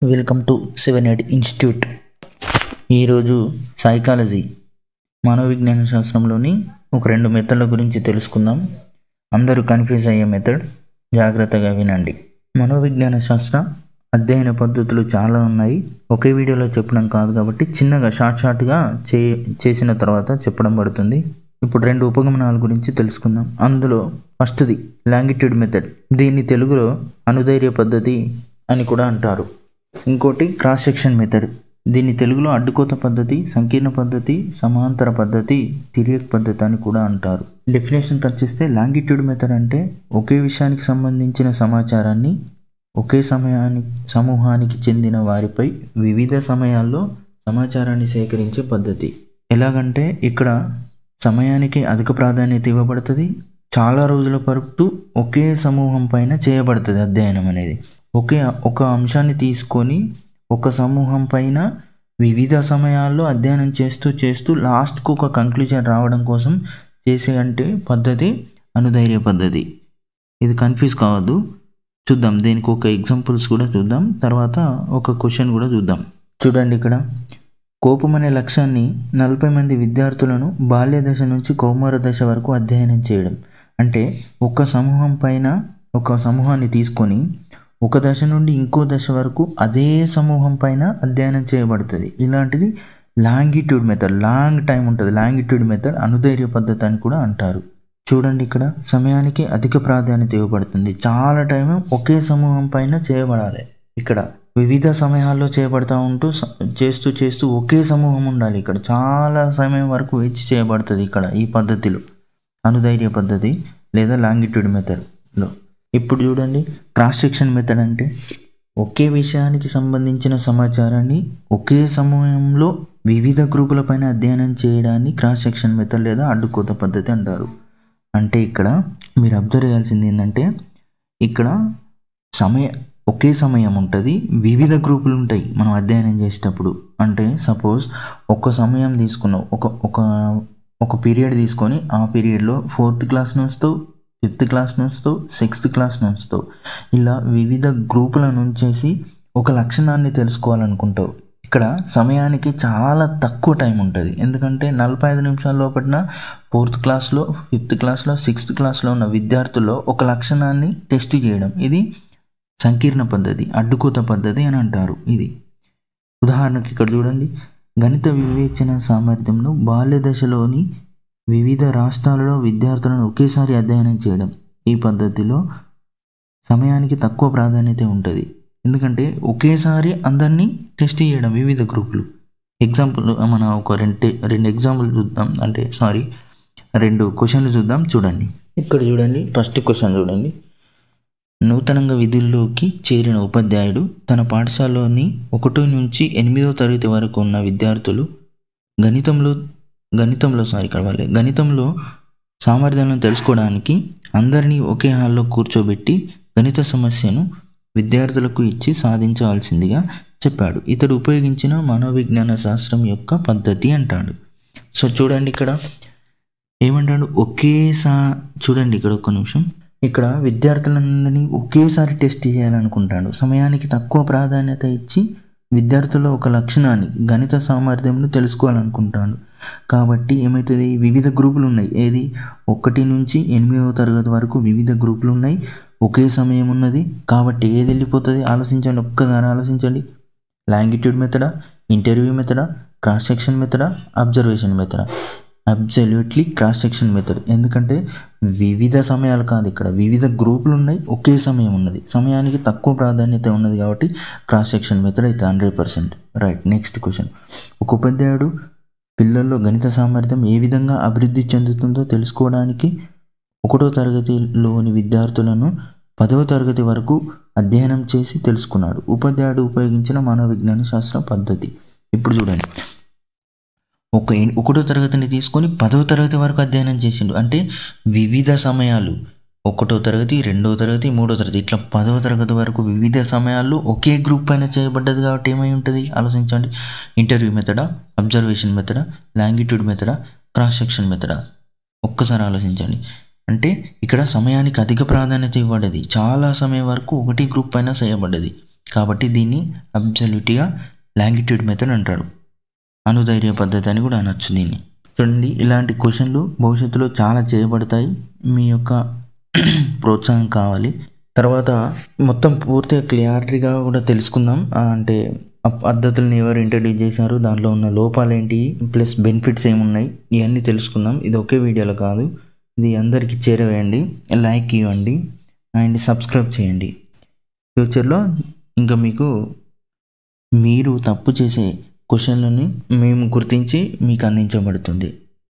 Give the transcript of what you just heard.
Welcome to 7 institute. ఈరోజు psychology మనోవిజ్ఞాన శాస్త్రంలోని ఒక 2 మెథడ్ల గురించి తెలుసుకుందాం. అందరూ కన్ఫ్యూజ్ అయ్యే మెథడ్, జాగ్రత్తగా వినండి. మనోవిజ్ఞాన శాస్త్ర అధ్యయన పద్ధతులు చాలా ఉన్నాయి. ఒకే వీడియోలో చెప్పడం కాదు కాబట్టి చిన్నగా షార్ట్గా చేసిన తర్వాత చెప్పడం పడుతుంది. ఇప్పుడు 2 ఉపగమనాల గురించి తెలుసుకుందాం. అందులో ఫస్ట్ది లాంగిట్యూడ్ మెథడ్. దీన్ని తెలుగులో అనుధైర్య పద్ధతి అని కూడా అంటారు. ఇంకోటి క్రాస్ సెక్షన్ మెథడ్. దీన్ని తెలుగులో అడ్డుకోత పద్ధతి, సంకీర్ణ పద్ధతి, సమాంతర పద్ధతి, తిరియక్ పద్ధతి అని కూడా అంటారు. డెఫినేషన్ వచ్చేస్తే లాంగిట్యూడ్ మెథడ్ అంటే ఒకే విషయానికి సంబంధించిన సమాచారాన్ని ఒకే సమూహానికి చెందిన వారిపై వివిధ సమయాల్లో సమాచారాన్ని సేకరించే పద్ధతి. ఎలాగంటే ఇక్కడ సమయానికి అధిక ప్రాధాన్యత ఇవ్వబడుతుంది. చాలా రోజుల పాటు ఒకే సమూహం పైన చేయబడుతుంది అధ్యయనం అనేది. ఒక అంశాన్ని తీసుకొని ఒక సమూహం పైన వివిధ సమయాల్లో అధ్యయనం చేస్తూ లాస్ట్కు ఒక కంక్లూజన్ రావడం కోసం చేసే పద్ధతి అనుధైర్య పద్ధతి. ఇది కన్ఫ్యూజ్ కావద్దు. చూద్దాం, దీనికి ఒక ఎగ్జాంపుల్స్ కూడా చూద్దాం, తర్వాత ఒక క్వశ్చన్ కూడా చూద్దాం. చూడండి, ఇక్కడ కోపం అనే లక్ష్యాన్ని 40 మంది విద్యార్థులను బాల్య దశ నుంచి కౌమార దశ వరకు అధ్యయనం చేయడం. అంటే ఒక సమూహం పైన ఒక సమూహాన్ని తీసుకొని ఒక దశ నుండి ఇంకో దశ వరకు అదే సమూహం పైన అధ్యయనం చేయబడుతుంది. ఇలాంటిది లాంగిట్యూడ్ మెథడ్. లాంగ్ టైం ఉంటుంది. లాంగిట్యూడ్ మెథడ్ అనుధైర్య పద్ధతి అని కూడా అంటారు. చూడండి, ఇక్కడ సమయానికి అధిక ప్రాధాన్యత ఇవ్వబడుతుంది. చాలా టైం ఒకే సమూహం పైన చేయబడాలి. ఇక్కడ వివిధ సమయాల్లో చేయబడతా ఉంటూ చేస్తూ ఒకే సమూహం ఉండాలి. ఇక్కడ చాలా సమయం వరకు వేచి చేయబడుతుంది ఇక్కడ ఈ పద్ధతిలో, అనుధైర్య పద్ధతి లేదా లాంగిట్యూడ్ మెథడ్లో. ఇప్పుడు చూడండి, క్రాస్ సెక్షన్ మెథడ్ అంటే ఒకే విషయానికి సంబంధించిన సమాచారాన్ని ఒకే సమయంలో వివిధ గ్రూపుల పైన అధ్యయనం చేయడాన్ని క్రాస్ సెక్షన్ మెథడ్ లేదా అడ్డుకోత పద్ధతి అంటారు. అంటే ఇక్కడ మీరు అబ్జర్వ్ చేయాల్సింది ఏంటంటే, ఇక్కడ ఒకే సమయం ఉంటుంది, వివిధ గ్రూపులు ఉంటాయి మనం అధ్యయనం చేసేటప్పుడు. అంటే సపోజ్ ఒక సమయం తీసుకున్నావు, ఒక పీరియడ్ తీసుకొని ఆ పీరియడ్లో 4th క్లాస్ నుంచో 5th క్లాస్ నుంచో 6th క్లాస్ నుంచో ఇలా వివిధ గ్రూపుల నుంచేసి ఒక లక్షణాన్ని తెలుసుకోవాలనుకుంటావు. ఇక్కడ సమయానికి చాలా తక్కువ టైం ఉంటుంది. ఎందుకంటే 45 నిమిషాల లోపల 4th క్లాస్లో 5th క్లాస్లో 6th క్లాస్లో ఉన్న విద్యార్థుల్లో ఒక లక్షణాన్ని టెస్ట్ చేయడం, ఇది సంకీర్ణ పద్ధతి, అడ్డుకోత పద్ధతి అని అంటారు. ఇది ఉదాహరణకి ఇక్కడ చూడండి, గణిత వివేచన సామర్థ్యంను బాల్య దశలోని వివిధ రాష్ట్రాలలో విద్యార్థులను ఒకేసారి అధ్యయనం చేయడం. ఈ పద్ధతిలో సమయానికి తక్కువ ప్రాధాన్యత ఉంటుంది. ఎందుకంటే ఒకేసారి అందరినీ టెస్ట్ చేయడం వివిధ గ్రూపులు. ఎగ్జాంపుల్ మనం ఒక రెండు ఎగ్జాంపుల్ చూద్దాం. 2 క్వశ్చన్లు చూద్దాం. చూడండి, ఇక్కడ చూడండి, ఫస్ట్ క్వశ్చన్ చూడండి. నూతనంగా విధుల్లోకి చేరిన ఉపాధ్యాయుడు తన పాఠశాలలోని 1 నుంచి 8వ తరగతి వరకు ఉన్న విద్యార్థులు గణితంలో సామర్థ్యాలను తెలుసుకోవడానికి అందరినీ ఒకే హాల్లో కూర్చోబెట్టి గణిత సమస్యను విద్యార్థులకు ఇచ్చి సాధించవలసిందిగా చెప్పాడు. ఇతడు ఉపయోగించిన మనోవిజ్ఞాన శాస్త్రం యొక్క పద్ధతి అంటాడు. సో చూడండి, ఇక్కడ ఏమంటాడు, చూడండి ఇక్కడ ఒక్క నిమిషం. ఇక్కడ విద్యార్థులందరినీ ఒకేసారి టెస్ట్ చేయాలనుకుంటాడు. సమయానికి తక్కువ ప్రాధాన్యత ఇచ్చి విద్యార్థుల్లో ఒక లక్షణాన్ని, గణిత సామర్థ్యంను తెలుసుకోవాలనుకుంటాడు. కాబట్టి ఏమవుతుంది, వివిధ గ్రూపులు ఉన్నాయి. 1 నుంచి 8వ తరగతి వరకు వివిధ గ్రూపులు ఉన్నాయి, ఒకే సమయం ఉన్నది. కాబట్టి ఏది వెళ్ళిపోతుంది? ఆలోచించండి, ఒక్కసారి ఆలోచించండి. లాంగిట్యూడ్ మెథడా, ఇంటర్వ్యూ మెథడా, క్రాస్ సెక్షన్ మెథడా, అబ్జర్వేషన్ మెథడా? Absolutely cross section method. ఎందుకంటే వివిధ సమయాలు కాదు, ఇక్కడ వివిధ గ్రూపులు ఉన్నాయి, ఒకే సమయం ఉన్నది, సమయానికి తక్కువ ప్రాధాన్యత ఉన్నది. కాబట్టి క్రాస్ సెక్షన్ మెథడ్ అయితే 100%. రైట్. Next question. ఒక ఉపాధ్యాయుడు పిల్లల్లో గణిత సామర్థ్యం ఏ విధంగా అభివృద్ధి చెందుతుందో తెలుసుకోవడానికి 1వ తరగతిలోని విద్యార్థులను 10వ తరగతి వరకు అధ్యయనం చేసి తెలుసుకున్నాడు. ఉపాధ్యాయుడు ఉపయోగించిన మనోవిజ్ఞాన శాస్త్ర పద్ధతి. ఇప్పుడు చూడండి, 1వ తరగతిని తీసుకొని 10వ తరగతి వరకు అధ్యయనం చేసిండు. అంటే వివిధ సమయాలు 1వ తరగతి, 2వ తరగతి, 3వ తరగతి ఇట్లా 10వ తరగతి వరకు వివిధ సమయాల్లో ఒకే గ్రూప్ పైన చేయబడ్డది. కాబట్టి ఏమై ఉంటుంది? ఆలోచించండి. ఇంటర్వ్యూ మెథడా, అబ్జర్వేషన్ మెథడా, లాంగిట్యూడ్ మెథడా, క్రాస్ సెక్షన్ మెథడా? ఒక్కసారి ఆలోచించండి. అంటే ఇక్కడ సమయానికి అధిక ప్రాధాన్యత ఇవ్వబడ్డది. చాలా సమయం వరకు ఒకటి గ్రూప్ పైన చేయబడ్డది. కాబట్టి దీన్ని అబ్సల్యూట్గా లాంగిట్యూడ్ మెథడ్ అంటారు. అనుధైర్య పద్ధతి అని కూడా అనొచ్చు దీన్ని. చూడండి, ఇలాంటి క్వశ్చన్లు భవిష్యత్తులో చాలా చేయబడతాయి. మీ యొక్క ప్రోత్సాహం కావాలి. తర్వాత మొత్తం పూర్తిగా క్లియారిటీగా కూడా తెలుసుకుందాం. అంటే పద్ధతులను ఎవరు ఇంట్రడ్యూస్ చేశారు, దాంట్లో ఉన్న లోపాలు ఏంటి, ప్లస్ బెనిఫిట్స్ ఏమున్నాయి, ఇవన్నీ తెలుసుకుందాం. ఇది ఒకే వీడియోలో కాదు, ఇది అందరికీ చేరవేయండి, లైక్ ఇవ్వండి అండ్ సబ్స్క్రైబ్ చేయండి. ఫ్యూచర్లో ఇంకా మీరు తప్పు చేసే క్వశ్చన్లని మేము గుర్తించి మీకు అందించబడుతుంది.